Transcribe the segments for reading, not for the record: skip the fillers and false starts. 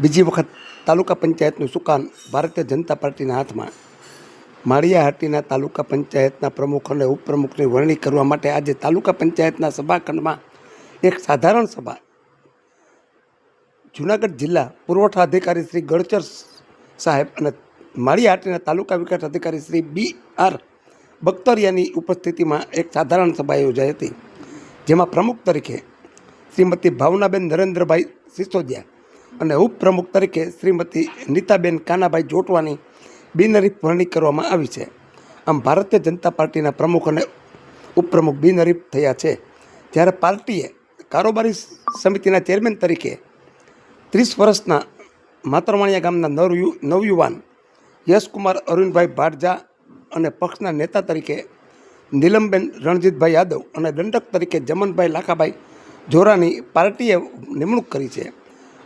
બીજી વખત તાલુકા પંચાયતનું સુકાન ભારતીય જનતા પાર્ટીના હાથમાં. માળિયાહાટીના તાલુકા પંચાયતના પ્રમુખ અને ઉપપ્રમુખની વરણી કરવા માટે આજે તાલુકા પંચાયતના સભાખંડમાં એક સાધારણ સભા જૂનાગઢ જિલ્લા પુરવઠા અધિકારી શ્રી ગળચર સાહેબ અને માળિયાહાટીના તાલુકા વિકાસ અધિકારી શ્રી BR બખ્તરિયાની ઉપસ્થિતિમાં એક સાધારણ સભા યોજાઈ હતી, જેમાં પ્રમુખ તરીકે શ્રીમતી ભાવનાબેન નરેન્દ્રભાઈ સિસોદિયા અને ઉપપ્રમુખ તરીકે શ્રીમતી નીતાબેન કાનાભાઈ જોટવાની બિનહરીફ વરણી કરવામાં આવી છે. આમ ભારતીય જનતા પાર્ટીના પ્રમુખ અને ઉપપ્રમુખ બિનહરીફ થયા છે, જ્યારે પાર્ટીએ કારોબારી સમિતિના ચેરમેન તરીકે 30 વર્ષના માતરવાણિયા ગામના નવયુવાન યશકુમાર અરવિંદભાઈ ભાડજા અને પક્ષના નેતા તરીકે નીલમબેન રણજીતભાઈ યાદવ અને દંડક તરીકે જમનભાઈ લાખાભાઈ જોરાની પાર્ટીએ નિમણૂક કરી છે.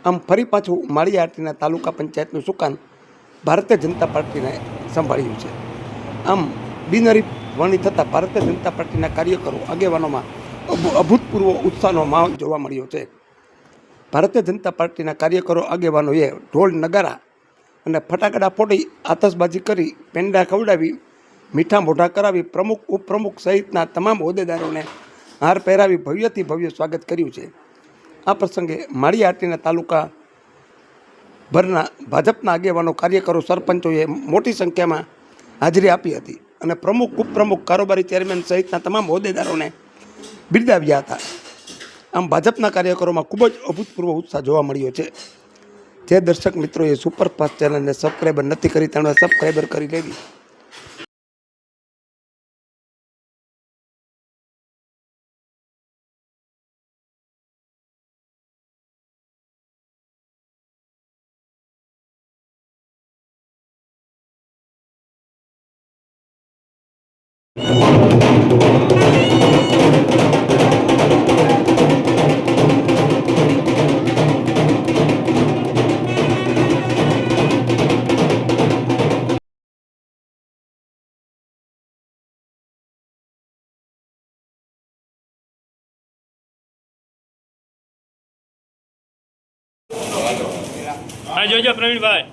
આમ ફરી પાછું માળિયાહાટીના તાલુકા પંચાયતનું સુકાન ભારતીય જનતા પાર્ટીને સંભાળ્યું છે. આમ બિનહરીફ વરણી થતાં ભારતીય જનતા પાર્ટીના કાર્યકરો આગેવાનોમાં અભૂતપૂર્વ ઉત્સાહનો માહોલ જોવા મળ્યો છે. ભારતીય જનતા પાર્ટીના કાર્યકરો આગેવાનોએ ઢોલ નગારા અને ફટાકડા ફોડી આતશબાજી કરી પેંડા ખવડાવી મીઠા મોઢા કરાવી પ્રમુખ ઉપપ્રમુખ સહિતના તમામ હોદ્દેદારોને હાર પહેરાવી ભવ્યથી ભવ્ય સ્વાગત કર્યું છે. આ પ્રસંગે માળિયાહાટીના તાલુકા ભરના ભાજપના આગેવાનો કાર્યકરો સરપંચોએ મોટી સંખ્યામાં હાજરી આપી હતી અને પ્રમુખ ઉપપ્રમુખ કારોબારી ચેરમેન સહિતના તમામ હોદ્દેદારોને બિરદાવ્યા હતા. આમ ભાજપના કાર્યકરોમાં ખૂબ જ અભૂતપૂર્વ ઉત્સાહ જોવા મળ્યો છે. જે દર્શક મિત્રોએ સુપરફાસ્ટ ચેનલને સબસ્ક્રાઈબર નથી કરી તેમણે સબસ્ક્રાઈબર કરી લેવી. હા જોજો પ્રવીણભાઈ.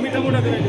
મીઠા મોટા કરી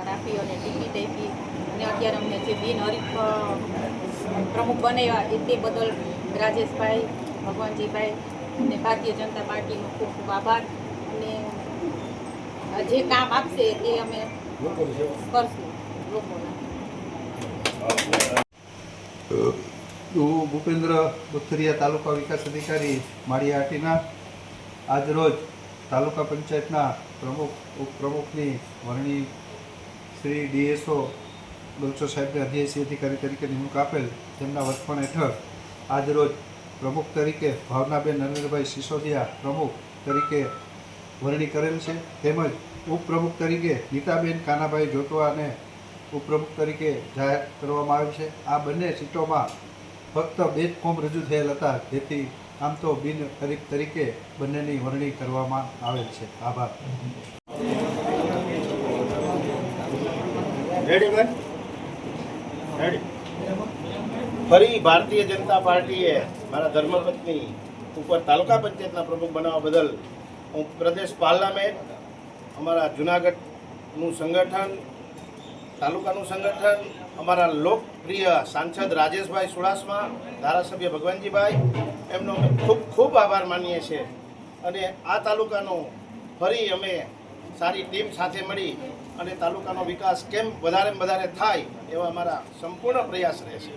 રાખી અને ટિકિટ આપી અને અત્યારે અમને જે બિનહરીફ પ્રમુખ બનાવ્યા એ તે બદલ રાજેશભાઈ, ભગવાનજીભાઈ અને ભારતીય જનતા પાર્ટીનો ખૂબ ખૂબ આભાર. અને જે કામ આપશે એ અમે કરશું લોકોના. હું ભૂપેન્દ્ર બુથરિયા, તાલુકા વિકાસ અધિકારી માળિયાહાટીના. આજરોજ તાલુકા પંચાયતના પ્રમુખ ઉપપ્રમુખની વરણી શ્રી ડીએસઓ બલચો સાહેબને અધ્યક્ષી અધિકારી તરીકે નિમણૂક આપેલ, તેમના વડપણ હેઠળ આજરોજ પ્રમુખ તરીકે ભાવનાબેન નરેન્દ્રભાઈ સિસોદિયા પ્રમુખ તરીકે વરણી કરેલ છે. તેમજ ઉપપ્રમુખ તરીકે નીતાબેન કાનાભાઈ જોટવાને ઉપપ્રમુખ તરીકે જાહેર કરવામાં આવેલ છે. આ બંને સીટોમાં ફક્ત 2 જ ફોર્મ રજૂ થયેલ હતા, જેથી આમ તો બિનહરીફ તરીકે બંનેની વરણી કરવામાં આવેલ છે. આભાર. ફરી ભારતીય જનતા પાર્ટીએ મારા ધર્મપત્ની ઉપર તાલુકા પંચાયતના પ્રમુખ બનાવવા બદલ હું પ્રદેશ પાર્લામેન્ટ, અમારા જુનાગઢનું સંગઠન, તાલુકાનું સંગઠન, અમારા લોકપ્રિય સાંસદ રાજેશભાઈ સુડાસમા, ધારાસભ્ય ભગવાનજીભાઈ, એમનો અમે ખૂબ ખૂબ આભાર માનીએ છીએ. અને આ તાલુકાનો ફરી અમે સારી ટીમ સાથે મળી અને તાલુકાનો વિકાસ કેમ વધારે થાય એવા અમારા સંપૂર્ણ પ્રયાસ રહેશે.